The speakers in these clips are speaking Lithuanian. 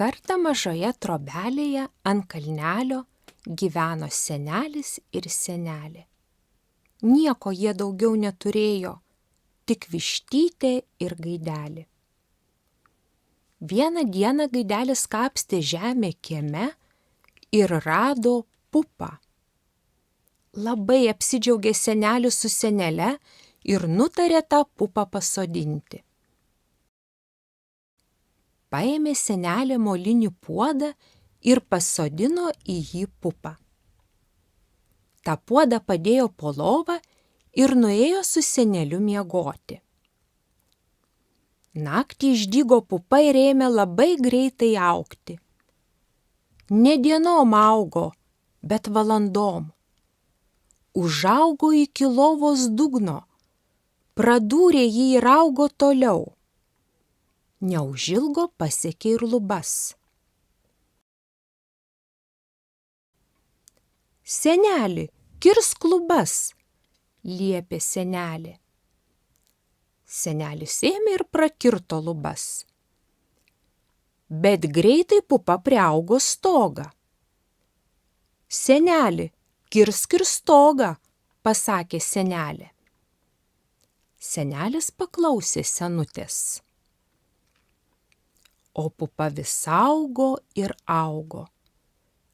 Kartą mažoje trobelėje ant kalnelio gyveno senelis ir senelė. Nieko jie daugiau neturėjo, tik vištytę ir gaidelį. Vieną dieną gaidelis kapstė žemę kieme ir rado pupą. Labai apsidžiaugė senelis su senele ir nutarė tą pupą pasodinti. Paėmė senelė molinį puodą ir pasodino į jį pupą. Ta puodą padėjo po lovą ir nuėjo su seneliu miegoti. Naktį išdygo pupa ir ėmė labai greitai augti. Ne dienom augo, bet valandom. Užaugo iki lovos dugno, pradūrė jį ir augo toliau. Neužilgo pasiekė ir lubas. Seneli, kirsk lubas, liepė senelė. Senelis ėmė ir prakirto lubas. Bet greitai pupa priaugo stogą. Seneli, kirsk ir stogą, pasakė senelė. Senelis paklausė senutės. O pupa vis augo ir augo.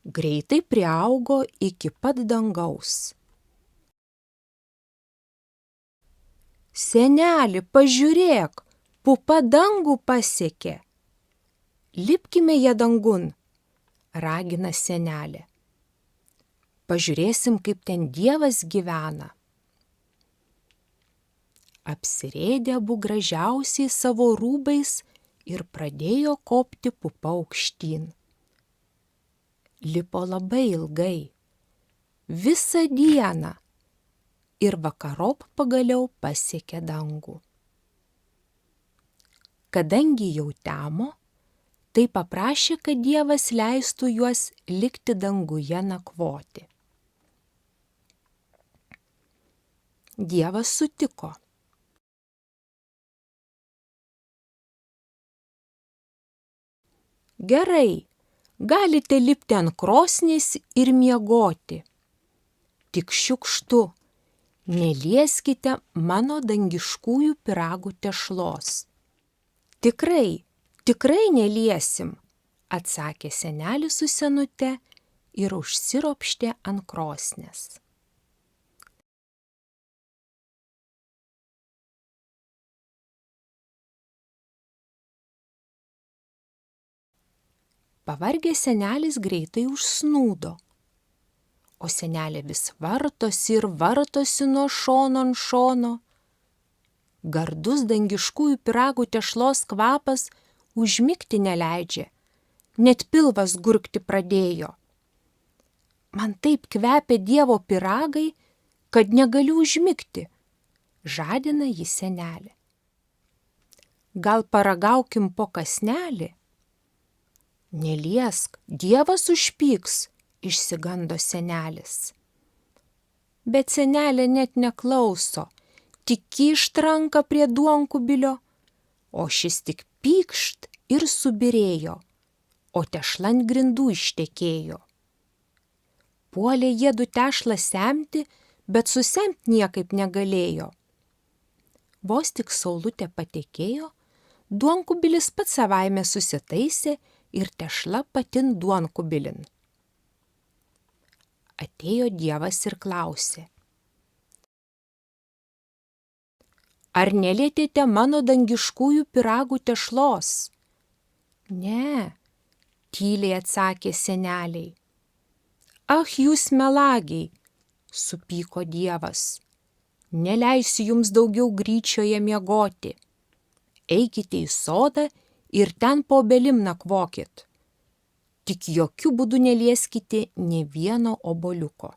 Greitai priaugo iki pat dangaus. Seneli, pažiūrėk, pupa dangų pasiekė. Lipkime ją dangun, ragina senelė. Pažiūrėsim, kaip ten Dievas gyvena. Apsirėdė abu gražiausiai savo rūbais ir pradėjo kopti pupa aukštyn. Lipo labai ilgai, visą dieną, ir vakarop pagaliau pasiekė dangų. Kadangi jau temo, tai paprašė, kad Dievas leistų juos likti danguje nakvoti. Dievas sutiko. Gerai, galite lipti ant krosnies ir miegoti. Tik šiukštu, nelieskite mano dangiškųjų pyragų tešlos. Tikrai, tikrai neliesim, atsakė senelis su senute ir užsiropštė ant krosnies. Pavargęs senelis greitai užsnūdo, o senelė vis vartosi ir vartosi nuo šono ant šono. Gardus dangiškųjų pyragų tešlos kvapas užmigti neleidžia, net pilvas gurgti pradėjo. Man taip kvepia Dievo pyragai, kad negaliu užmigti, žadina jį senelė. Gal paragaukim po kąsnelį? Neliesk, Dievas užpyks, išsigando senelis. Bet senelė net neklauso, tik kyšt ranką prie duonkubilio, o šis tik pykšt ir subyrėjo, o tešla ant grindų ištekėjo. Puolė jiedu tešlą semti, bet susemt niekaip negalėjo. Vos tik saulutė patekėjo, duonkubilis pats savaime susitaisė ir tešla patin duonkubilin. Atėjo Dievas ir klausė. Ar nelietėte mano dangiškųjų pyragų tešlos? Ne, tyliai atsakė seneliai. Ach, jūs melagiai, supyko Dievas. Neleisiu jums daugiau gryčioje miegoti. Eikite į sodą ir ten po obelim nakvokit. Tik jokių būdų nelieskite nė vieno obuoliuko.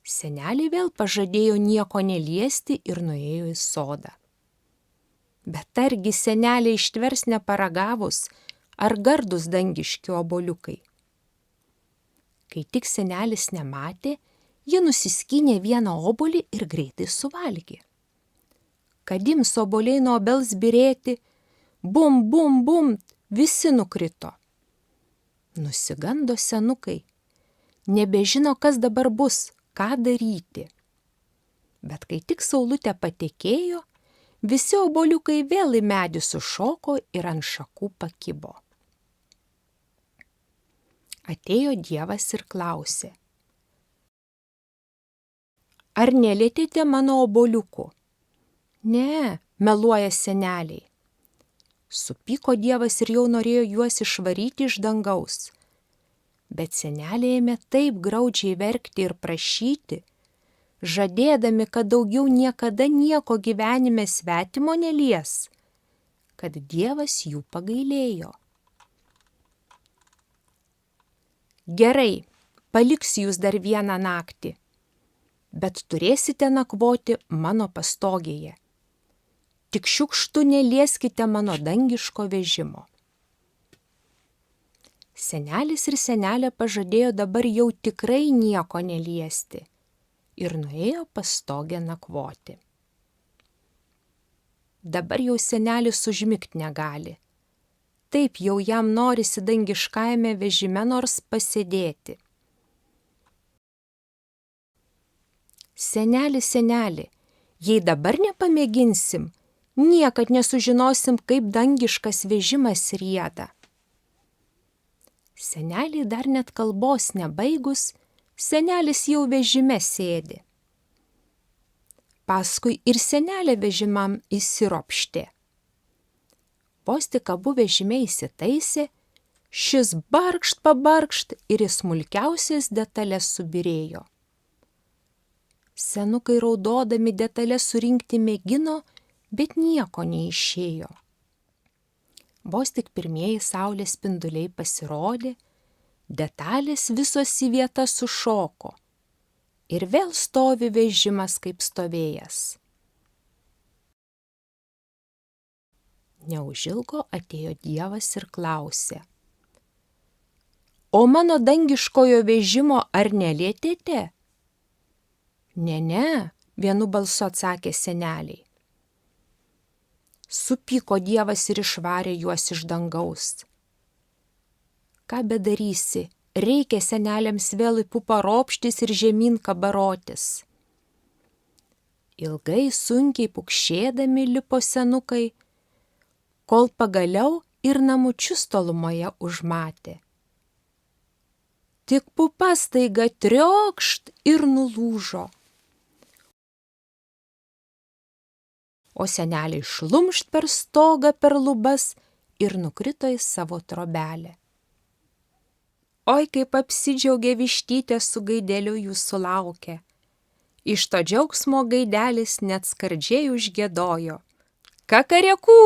Senelė vėl pažadėjo nieko neliesti ir nuėjo į sodą. Bet argi senelė ištvers neparagavus, ar gardus dangiški obuoliukai. Kai tik senelis nematė, ji nusiskynė vieną obuolį ir greitai suvalgė. kad ims obuoliai nuo obels byrėti, bum, bum, bum, visi nukrito. Nusigando senukai, nebežino, kas dabar bus, ką daryti. Bet kai tik saulutė patekėjo, visi obuoliukai vėl į medį sušoko ir ant šakų pakibo. Atėjo Dievas ir klausė: ar nelietėte mano obuoliukų? Ne, meluoja seneliai. Supyko Dievas ir jau norėjo juos išvaryti iš dangaus. Bet seneliai ėmė taip graudžiai verkti ir prašyti, žadėdami, kad daugiau niekada nieko gyvenime svetimo nelies, kad Dievas jų pagailėjo. Gerai, paliksiu jūs dar vieną naktį, bet turėsite nakvoti mano pastogėje. Tik šiukštu nelieskite mano dangiško vežimo. Senelis ir senelė pažadėjo dabar jau tikrai nieko neliesti ir nuėjo pastogę nakvoti. Dabar jau senelis užmigt negali. Taip jau jam norisi dangiškajame vežime nors pasėdėti. Seneli, seneli, jei dabar nepamėginsim, niekad nesužinosim, kaip dangiškas vežimas rieda. Seneliai dar net kalbos nebaigus, senelis jau vežime sėdi. Paskui ir senelė vežimam įsiropštė. Vos tik abu vežime įsitaisė, šis barkšt pabarkšt ir į smulkiausias detalės subyrėjo. Senukai raudodami detalės surinkti mėgino, bet nieko neišėjo. Vos tik pirmieji saulės spinduliai pasirodė, detalės visos į vietą sušoko ir vėl stovi vežimas kaip stovėjęs. Neužilgo atėjo Dievas ir klausė: o mano dangiškojo vežimo ar nelietėte? Ne, vienu balsu atsakė seneliai. Supyko Dievas ir išvarė juos iš dangaus. Ką bedarysi, reikia seneliams vėl į pupą ropštis ir žemyn kabarotis. Ilgai sunkiai pukšėdami lipo senukai, kol pagaliau ir namučius tolumoje užmatė. Tik pupa staiga triokšt ir nulūžo. O seneliai šlumšt per stogą per lubas ir nukrito į savo trobelę. Oi, kaip apsidžiaugė vištytė su gaideliu jų sulaukė. Iš to džiaugsmo gaidelis net skardžiai užgiedojo: kakariekų!